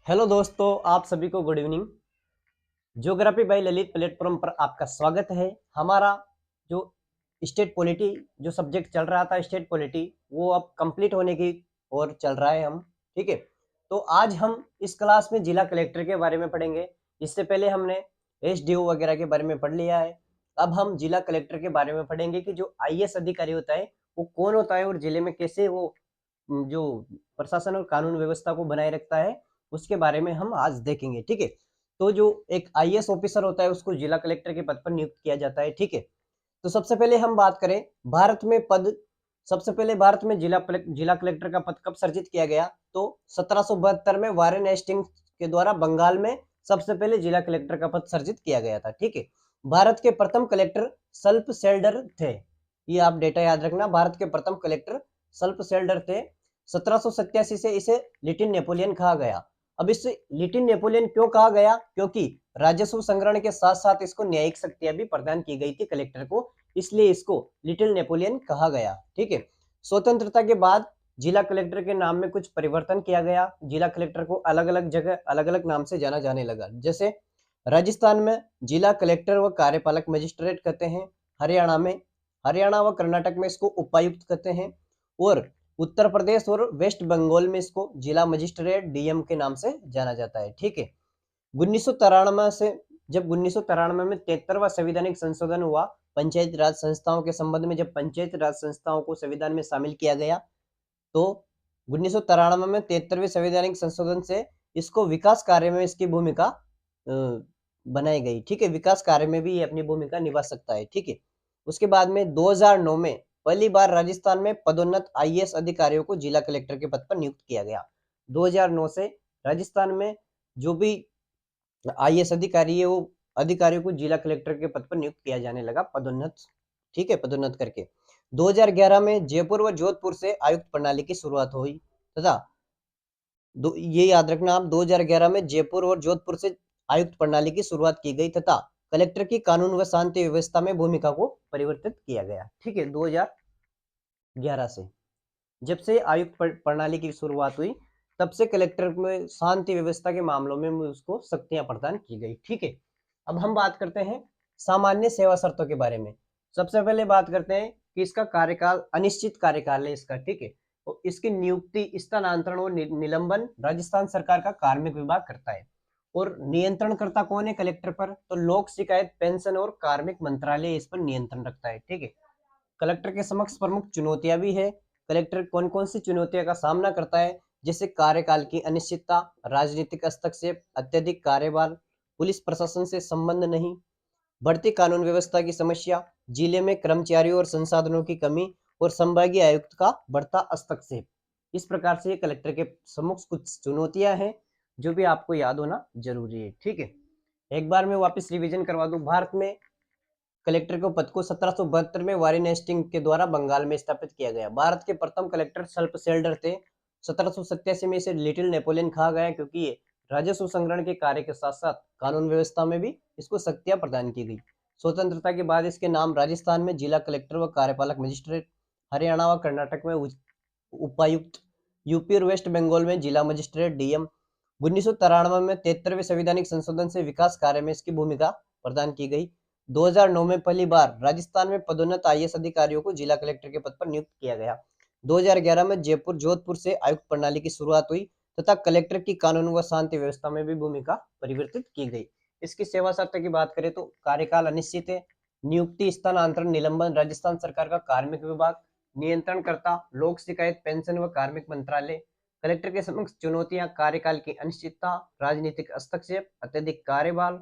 Hello दोस्तों, आप सभी को good evening. Geography bye Lalit platform पर आपका स्वागत है। हमारा जो स्टेट पॉलिटी जो सब्जेक्ट चल रहा था स्टेट पॉलिटी, वो अब कंप्लीट होने की ओर चल रहा है हम। ठीक है, तो आज हम इस क्लास में जिला कलेक्टर के बारे में पढ़ेंगे। इससे पहले हमने एसडीओ वगैरह के बारे में पढ़ लिया है। अब हम जिला कलेक्टर के बारे में पढ़ेंगे कि जो आईएएस अधिकारी होता है वो कौन होता है और जिले में कैसे वो जो प्रशासन और कानून व्यवस्था को बनाए रखता है, उसके बारे में हम आज देखेंगे। ठीक है, तो जो एक आईएएस ऑफिसर होता है उसको जिला कलेक्टर के पद पर नियुक्त किया जाता है। ठीक है, तो सबसे पहले हम बात करें भारत में पद। सबसे पहले भारत में जिला कलेक्टर का पद कब सर्जित किया गया? तो 1772 में वारेन हेस्टिंग्स के द्वारा बंगाल में सबसे पहले जिला कलेक्टर का पद सर्जित किया गया था। ठीक है, भारत के प्रथम कलेक्टर सल्प सेल्डर थे। ये आप डेटा याद रखना, भारत के प्रथम कलेक्टर सल्प सेल्डर थे। 1787 से इसे लिटिल नेपोलियन कहा गया। अब इसे लिटिल नेपोलियन क्यों कहा गया? क्योंकि राजस्व संग्रहण के साथ साथ इसको न्यायिक शक्तियां भी प्रदान की गई थी कलेक्टर को, इसलिए इसको लिटिल नेपोलियन कहा गया। ठीक है, स्वतंत्रता के बाद जिला कलेक्टर के नाम में कुछ परिवर्तन किया गया। जिला कलेक्टर को अलग अलग जगह अलग अलग नाम से जाना जाने लगा। जैसे राजस्थान में जिला कलेक्टर व कार्यपालक मजिस्ट्रेट कहते हैं, हरियाणा व कर्नाटक में इसको उपायुक्त कहते हैं, और उत्तर प्रदेश और वेस्ट बंगाल में इसको जिला मजिस्ट्रेट डीएम के नाम से जाना जाता है। ठीक है, 1993 से जब 1993 में 73वां संवैधानिक संशोधन हुआ, पंचायत राज संस्थाओं के संबंध में जब पंचायत राज संस्थाओं को संविधान में शामिल किया गया, तो 1993 में 73वें संवैधानिक संशोधन से इसको विकास कार्य में इसकी भूमिका बनाई गई। ठीक है, विकास कार्य में भी ये अपनी भूमिका निभा सकता है। ठीक है, उसके बाद में 2009 में पहली बार राजस्थान में पदोन्नत आईएएस अधिकारियों को जिला कलेक्टर के पद पर नियुक्त किया गया। 2009 से राजस्थान में जो भी आईएएस अधिकारी है वो अधिकारियों को जिला कलेक्टर के पद पर नियुक्त किया जाने लगा, पदोन्नत। ठीक है, पदोन्नत करके 2011 में जयपुर व जोधपुर से आयुक्त प्रणाली की शुरुआत हुई तथा ये याद रखना आप, 2011 में जयपुर और जोधपुर से आयुक्त प्रणाली की शुरुआत की गई तथा कलेक्टर की कानून व शांति व्यवस्था में भूमिका को परिवर्तित किया गया। ठीक है, 2011 से जब से आयुक्त प्रणाली की शुरुआत हुई, तब से कलेक्टर में शांति व्यवस्था के मामलों में उसको शक्तियां प्रदान की गई। ठीक है, अब हम बात करते हैं सामान्य सेवा शर्तों के बारे में। सबसे पहले बात करते हैं कि इसका कार्यकाल अनिश्चित कार्यकाल है इसका। ठीक है, तो इसकी नियुक्ति, स्थानांतरण और निलंबन राजस्थान सरकार का कार्मिक विभाग करता है। और नियंत्रण करता कौन है कलेक्टर पर? तो लोक शिकायत, पेंशन और कार्मिक मंत्रालय इस पर नियंत्रण रखता है। ठीक है, कलेक्टर के समक्ष प्रमुख चुनौतियां भी है। कलेक्टर कौन कौन सी चुनौतियों का सामना करता है? जैसे कार्यकाल की अनिश्चितता, राजनीतिक हस्तक्षेप, अत्यधिक कार्यभार, पुलिस प्रशासन से संबंध नहीं, बढ़ती कानून व्यवस्था की समस्या, जिले में कर्मचारियों और संसाधनों की कमी, और संभागीय आयुक्त का बढ़ता हस्तक्षेप। इस प्रकार से ये कलेक्टर के सम्मुख कुछ चुनौतियां हैं जो भी आपको याद होना जरूरी है। ठीक है, एक बार मैं वापस रिवीजन करवा दूं। भारत में कलेक्टर के पद को 1772 में वारेन हेस्टिंग के द्वारा बंगाल में स्थापित किया गया। भारत के प्रथम कलेक्टर सल्प सेल्डर थे। 1787 में इसे लिटिल नेपोलियन कहा गया क्योंकि ये राजस्व संग्रहण के कार्य के साथ साथ कानून व्यवस्था में भी इसको शक्तियां प्रदान की गई। स्वतंत्रता के बाद इसके नाम राजस्थान में जिला कलेक्टर व कार्यपालक मजिस्ट्रेट, हरियाणा व कर्नाटक में उपायुक्त, यूपी और वेस्ट बंगाल में जिला मजिस्ट्रेट डीएम। 1993 में 73वें संवैधानिक संशोधन से विकास कार्य में इसकी भूमिका प्रदान की गई। 2009 में पहली बार राजस्थान में पदोन्नत आईएएस अधिकारियों को जिला कलेक्टर के पद पर नियुक्त किया गया। 2011 में जयपुर जोधपुर से आयुक्त प्रणाली की शुरुआत हुई तथा कलेक्टर की कानून व शांति व्यवस्था में भी भूमिका परिवर्तित की गई। इसकी सेवा शर्त की बात करें तो कार्यकाल अनिश्चित है, नियुक्ति, स्थानांतरण, निलंबन राजस्थान सरकार का कार्मिक विभाग, नियंत्रणकर्ता लोक शिकायत, पेंशन व कार्मिक मंत्रालय। कलेक्टर के समक्ष चुनौतियां, कार्यकाल की अनिश्चितता, राजनीतिक हस्तक्षेप, अत्यधिक कार्यभार,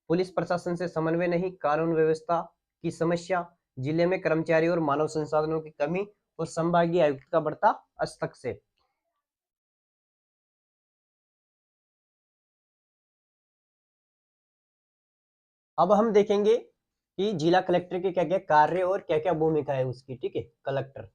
पुलिस प्रशासन से समन्वय नहीं, कानून व्यवस्था की समस्या, जिले में कर्मचारियों और मानव संसाधनों की कमी, और संभागीय आयुक्त का बढ़ता हस्तक्षेप। अब हम देखेंगे कि जिला कलेक्टर के क्या क्या कार्य और क्या क्या भूमिका है उसकी। ठीक है, कलेक्टर,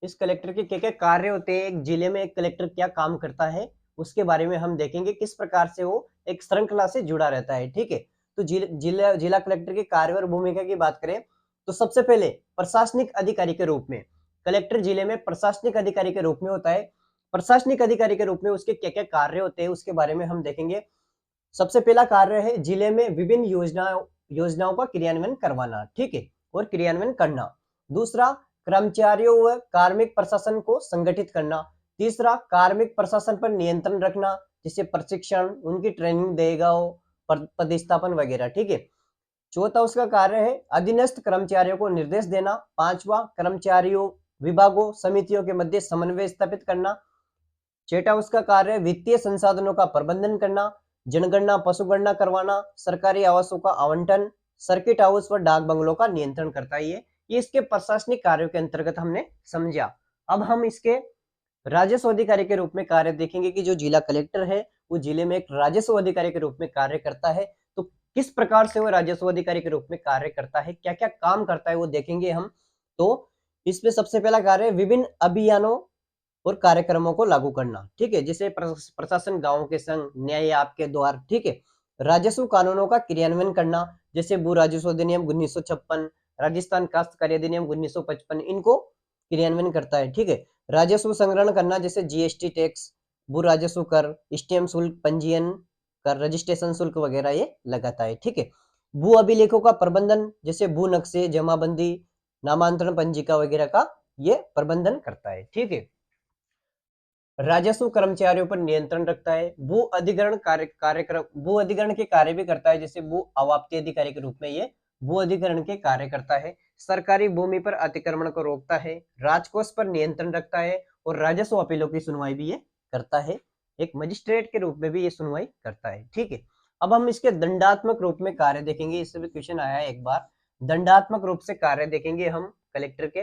इस कलेक्टर के क्या क्या कार्य होते हैं, एक जिले में एक कलेक्टर क्या काम करता है, उसके बारे में हम देखेंगे किस प्रकार से वो एक श्रृंखला से जुड़ा रहता है। ठीक है, तो जिला कलेक्टर के कार्य और भूमिका की बात करें तो सबसे पहले प्रशासनिक अधिकारी के रूप में कलेक्टर जिले में प्रशासनिक अधिकारी के रूप में होता है। प्रशासनिक अधिकारी के रूप में उसके क्या क्या कार्य होते हैं उसके बारे में हम देखेंगे। सबसे पहला कार्य है जिले में विभिन्न योजनाओं का क्रियान्वयन करवाना, ठीक है, और क्रियान्वयन करना। दूसरा, कर्मचारियों व कार्मिक प्रशासन को संगठित करना। तीसरा, कार्मिक प्रशासन पर नियंत्रण रखना, जिससे प्रशिक्षण, उनकी ट्रेनिंग देगा, पदस्थापन वगैरह, ठीक है। चौथा उसका कार्य है अधीनस्थ कर्मचारियों को निर्देश देना। पांचवा, कर्मचारियों, विभागों, समितियों के मध्य समन्वय स्थापित करना। छठा उसका कार्य है वित्तीय संसाधनों का प्रबंधन करना, जनगणना, पशुगणना करवाना, सरकारी आवासों का आवंटन, सर्किट हाउस व डाक बंगलों का नियंत्रण करता है। ये इसके प्रशासनिक कार्यों के अंतर्गत हमने समझा। अब हम इसके राजस्व अधिकारी के रूप में कार्य देखेंगे कि जो जिला कलेक्टर है वो जिले में एक राजस्व अधिकारी के रूप में कार्य करता है। तो किस प्रकार से वो राजस्व अधिकारी के रूप में कार्य करता है, क्या क्या काम करता है, वो देखेंगे हम। तो इसमें सबसे पहला कार्य है विभिन्न अभियानों और कार्यक्रमों को लागू करना, ठीक है, जैसे प्रशासन गांवों के संग, न्याय आपके द्वार, ठीक है। राजस्व कानूनों का क्रियान्वयन करना, जैसे भू राजस्व अधिनियम 1956, राजस्थान काश्तकारी अधिनियम 1955, इनको क्रियान्वयन करता है, ठीक है। राजस्व संग्रहण करना, जैसे जीएसटी टैक्स, भू राजस्व कर, स्टैम्प शुल्क, पंजीयन कर, रजिस्ट्रेशन शुल्क वगैरह ये लगाता है, ठीक है। भू अभिलेखों का प्रबंधन, जैसे भू नक्शे, जमाबंदी, नामांतरण पंजिका वगैरह का ये प्रबंधन करता है, ठीक है। राजस्व कर्मचारियों पर नियंत्रण रखता है। भू अधिग्रहण कार्यक्रम, भू अधिग्रहण के कार्य भी करता है, जैसे भू अवाप्ति अधिकारी के रूप में ये भू अधिग्रहण के कार्य करता है। सरकारी भूमि पर अतिक्रमण को रोकता है, राजकोष पर नियंत्रण रखता है, और राजस्व अपीलों की सुनवाई भी ये करता है। एक मजिस्ट्रेट के रूप में भी ये सुनवाई करता है, ठीक है। अब हम इसके दंडात्मक रूप में कार्य देखेंगे, इससे भी क्वेश्चन आया है एक बार। दंडात्मक रूप से कार्य देखेंगे हम कलेक्टर के।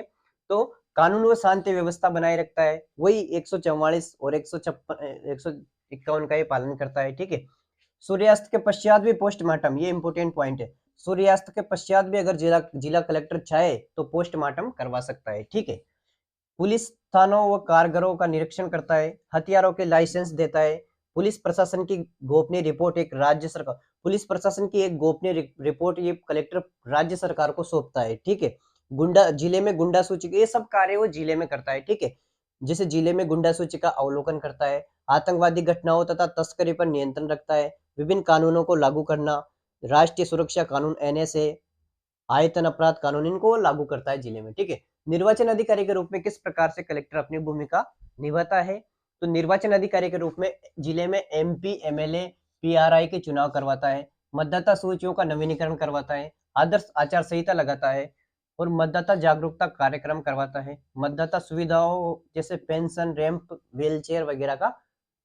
तो कानून व शांति व्यवस्था बनाए रखता है, वही 144 और 151 का ये पालन करता है, ठीक है। सूर्यास्त के पश्चात भी पोस्टमार्टम, ये इंपोर्टेंट पॉइंट है। सूर्यास्त के पश्चात भी अगर जिला जिला कलेक्टर चाहे तो पोस्टमार्टम करवा सकता है, ठीक है। पुलिस थानों व कारगरों का निरीक्षण करता है, हथियारों के लाइसेंस देता है। पुलिस प्रशासन की गोपनीय रिपोर्ट एक राज्य सरकार, पुलिस प्रशासन की एक गोपनीय रिपोर्ट ये कलेक्टर राज्य सरकार को सौंपता है, ठीक है। गुंडा, जिले में गुंडा सूची, ये सब कार्य वो जिले में करता है, ठीक है। जैसे जिले में गुंडा सूची का अवलोकन करता है, आतंकवादी घटनाओं तथा तस्करी पर नियंत्रण रखता है, विभिन्न कानूनों को लागू करना, राष्ट्रीय सुरक्षा कानून एनएसए, आयतन अपराध कानून, इनको लागू करता है जिले में, ठीक है। निर्वाचन अधिकारी के रूप में किस प्रकार से कलेक्टर अपनी भूमिका निभाता है, तो निर्वाचन अधिकारी के रूप में जिले में एमपी, एमएलए, पीआरआई के चुनाव करवाता है, मतदाता सूचियों का नवीनीकरण करवाता है, आदर्श आचार संहिता लगाता है, और मतदाता जागरूकता कार्यक्रम करवाता है, मतदाता सुविधाओं जैसे पेंशन, रैंप, व्हीलचेयर वगैरह का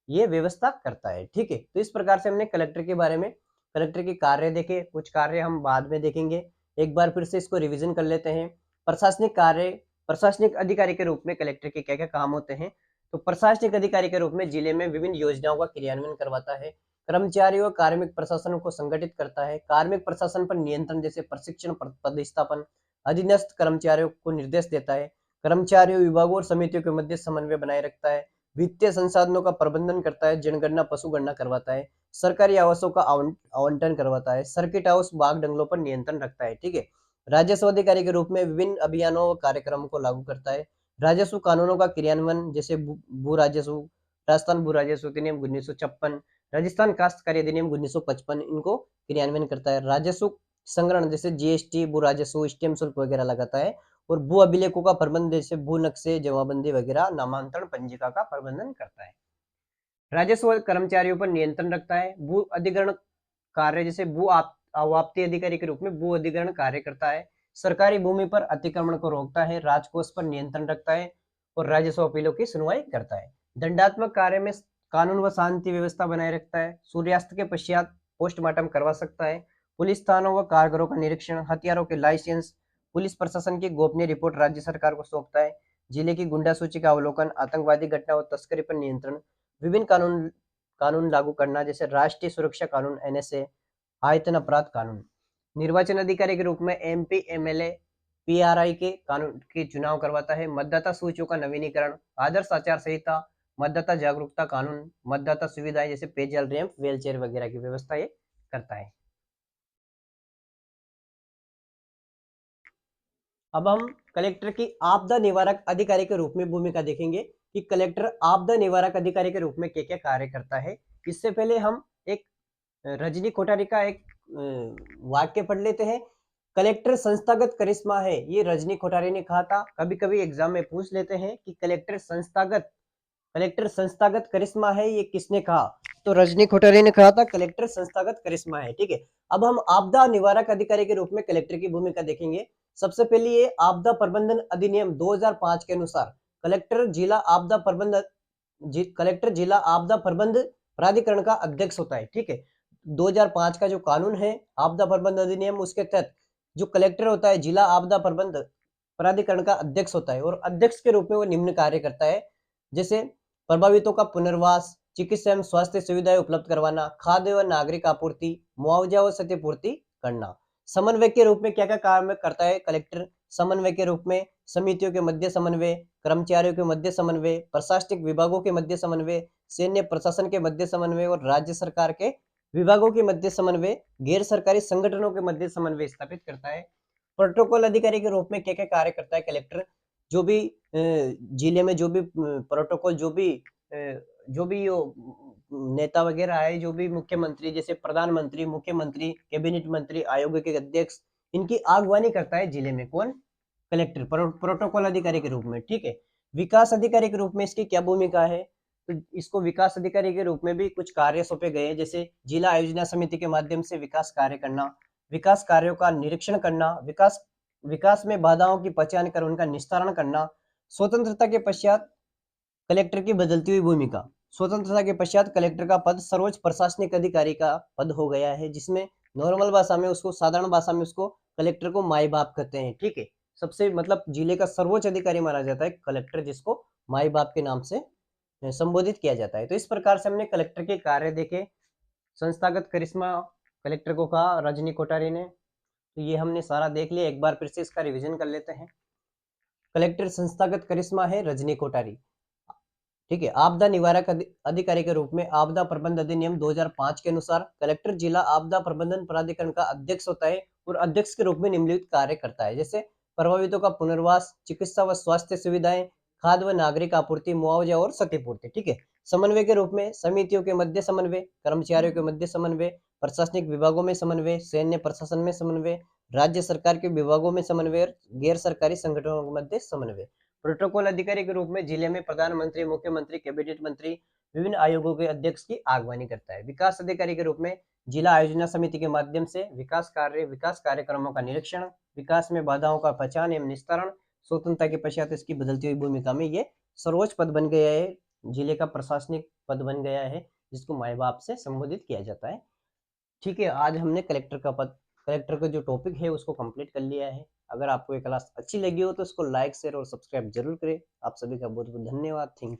ये व्यवस्था करता है, ठीक है। तो इस प्रकार से हमने कलेक्टर के बारे में, कलेक्टर के कार्य देखे, कुछ कार्य हम बाद में देखेंगे। एक बार फिर से इसको रिवीजन कर लेते हैं। प्रशासनिक कार्य, प्रशासनिक अधिकारी के रूप में कलेक्टर के क्या क्या काम होते हैं, तो प्रशासनिक अधिकारी के रूप में जिले में विभिन्न योजनाओं का क्रियान्वयन करवाता है, कर्मचारियों और कार्मिक प्रशासन को संगठित करता है, कार्मिक प्रशासन पर नियंत्रण जैसे प्रशिक्षण, पदस्थापन, अधीनस्थ कर्मचारियों को निर्देश देता है, कर्मचारियों, विभागों और समितियों के मध्य समन्वय बनाए रखता है, वित्तीय संसाधनों का प्रबंधन करता है, जनगणना, पशुगणना करवाता है, सरकारी आवासों का आवंटन करवाता है, सर्किट हाउस, बाग डंगलों पर नियंत्रण रखता है, ठीक है। राजस्व अधिकारी के रूप में विभिन्न अभियानों और कार्यक्रमों को लागू करता है, राजस्व कानूनों का क्रियान्वयन, जैसे भू राजस्व, राजस्थान भू राजस्व अधिनियम 1956, राजस्थान काश्तकारी अधिनियम 1955, इनको क्रियान्वयन करता है, राजस्व संग्रहण जैसे जीएसटी, भू राजस्व, स्टैम्प शुल्क वगैरह लगाता है, और भू अभिलेखों का प्रबंध जैसे भू नक्शे, जमाबंदी वगैरह, नामांतरण पंजिका का प्रबंधन करता है। राजस्व कर्मचारियों पर नियंत्रण रखता है, भू अधिग्रहण कार्य जैसे अवाप्ति अधिकारी के रूप में भू अधिग्रहण कार्य करता है, सरकारी भूमि पर अतिक्रमण को रोकता है, राजकोष पर नियंत्रण रखता है, और राजस्व अपीलों की सुनवाई करता है। दंडात्मक कार्य में कानून व शांति व्यवस्था बनाए रखता है, सूर्यास्त के पश्चात पोस्टमार्टम करवा सकता है, पुलिस थानों व कारगरों का निरीक्षण, हथियारों के लाइसेंस, पुलिस प्रशासन की गोपनीय रिपोर्ट राज्य सरकार को सौंपता है, जिले की गुंडा सूची का अवलोकन, आतंकवादी घटना और तस्करी पर नियंत्रण, विभिन्न कानून कानून लागू करना, जैसे राष्ट्रीय सुरक्षा कानून एनएसए, आयतन अपराध कानून। निर्वाचन अधिकारी के रूप में एमपी, एमएलए, पीआरआई के कानून के चुनाव करवाता है, मतदाता सूचियों का नवीनीकरण, आदर्श आचार संहिता, मतदाता जागरूकता कानून, मतदाता सुविधाएं जैसे पेयजल, रैंप, व्हीलचेयर वगैरह की व्यवस्था ये करता है। अब हम कलेक्टर की आपदा निवारक अधिकारी के रूप में भूमिका देखेंगे। कि कलेक्टर आपदा निवारक अधिकारी के रूप में क्या क्या कार्य करता है। इससे पहले हम एक रजनी कोठारी का एक वाक्य पढ़ लेते हैं। कलेक्टर संस्थागत करिश्मा है, ये रजनी कोठारी ने कहा था। कभी कभी एग्जाम में पूछ लेते हैं कि कलेक्टर संस्थागत करिश्मा है, ये किसने कहा? तो रजनी कोठारी ने कहा था कलेक्टर संस्थागत करिश्मा है। ठीक है, अब हम आपदा निवारक अधिकारी के रूप में कलेक्टर की भूमिका देखेंगे। सबसे पहले ये आपदा प्रबंधन अधिनियम 2005 के अनुसार कलेक्टर जिला आपदा प्रबंध प्राधिकरण का अध्यक्ष होता है। ठीक है, 2005 का जो कानून है आपदा प्रबंध अधिनियम, उसके तहत जो कलेक्टर होता है जिला आपदा प्रबंध प्राधिकरण का अध्यक्ष होता है, और अध्यक्ष के रूप में वो निम्न कार्य करता है। जैसे प्रभावितों का पुनर्वास, चिकित्सा एवं स्वास्थ्य सुविधाएं उपलब्ध करवाना, खाद्य व नागरिक आपूर्ति, मुआवजा व क्षतिपूर्ति करना। समन्वय के रूप में क्या क्या कार्य करता है कलेक्टर? समन्वय के रूप में समितियों के मध्य समन्वय, कर्मचारियों के मध्य समन्वय, प्रशासनिक विभागों के मध्य समन्वय, सैन्य प्रशासन के मध्य समन्वय और राज्य सरकार के विभागों के मध्य समन्वय, गैर सरकारी संगठनों के मध्य समन्वय स्थापित करता है। प्रोटोकॉल अधिकारी के रूप में क्या क्या कार्य करता है कलेक्टर? जो भी जिले में जो भी प्रोटोकॉल, जो भी नेता वगैरह है, जो भी मुख्यमंत्री, जैसे प्रधानमंत्री, मुख्यमंत्री, कैबिनेट मंत्री, आयोग के अध्यक्ष, इनकी अगवानी करता है जिले में कौन? कलेक्टर, प्रोटोकॉल अधिकारी के रूप में। ठीक है, विकास अधिकारी के रूप में इसकी क्या भूमिका है? तो इसको विकास अधिकारी के रूप में भी कुछ कार्य सौंपे गए हैं, जैसे जिला आयोजना समिति के माध्यम से विकास कार्य करना, विकास कार्यों का निरीक्षण करना, विकास में बाधाओं की पहचान कर उनका निस्तारण करना। स्वतंत्रता के पश्चात कलेक्टर की बदलती हुई भूमिका। स्वतंत्रता के पश्चात कलेक्टर का पद सर्वोच्च प्रशासनिक अधिकारी का पद हो गया है, जिसमें नॉर्मल भाषा में उसको, साधारण भाषा में उसको कलेक्टर को माई बाप कहते हैं। ठीक है, सबसे मतलब जिले का सर्वोच्च अधिकारी माना जाता है कलेक्टर, जिसको माई बाप के नाम से संबोधित किया जाता है। तो इस प्रकार से हमने कलेक्टर के कार्य देखे। संस्थागत करिश्मा कलेक्टर को कहा रजनी कोठारी ने। तो ये हमने सारा देख लिया, एक बार फिर से इसका रिवीजन कर लेते हैं। कलेक्टर संस्थागत करिश्मा है रजनी कोठारी। ठीक है, आपदा निवारक अधिकारी के रूप में आपदा प्रबंध अधिनियम 2005 के अनुसार कलेक्टर जिला आपदा प्रबंधन प्राधिकरण का अध्यक्ष होता है, और अध्यक्ष के रूप में निम्नलिखित कार्य करता है। जैसे प्रभावितों का पुनर्वास, चिकित्सा व स्वास्थ्य सुविधाएं, खाद्य व नागरिक आपूर्ति, मुआवजा और क्षतिपूर्ति। ठीक है, समन्वय के रूप में समितियों के मध्य समन्वय, कर्मचारियों के मध्य समन्वय, प्रशासनिक विभागों में समन्वय, सैन्य प्रशासन में समन्वय, राज्य सरकार के विभागों में समन्वय, गैर सरकारी संगठनों के मध्य समन्वय। प्रोटोकॉल अधिकारी के रूप में जिले में प्रधानमंत्री, मुख्यमंत्री, कैबिनेट मंत्री, विभिन्न आयोगों के अध्यक्ष की अगवानी करता है। विकास अधिकारी के रूप में जिला आयोजना समिति के माध्यम से विकास कार्यक्रमों का निरीक्षण, विकास में बाधाओं का पहचान एवं निस्तारण। स्वतंत्रता के पश्चात इसकी बदलती हुई भूमिका में ये सर्वोच्च पद बन गया है, जिले का प्रशासनिक पद बन गया है, जिसको माई बाप से संबोधित किया जाता है। ठीक है, आज हमने कलेक्टर का जो टॉपिक है उसको कंप्लीट कर लिया है। अगर आपको ये क्लास अच्छी लगी हो तो इसको लाइक, शेयर और सब्सक्राइब जरूर करें। आप सभी का बहुत बहुत धन्यवाद। Thank you.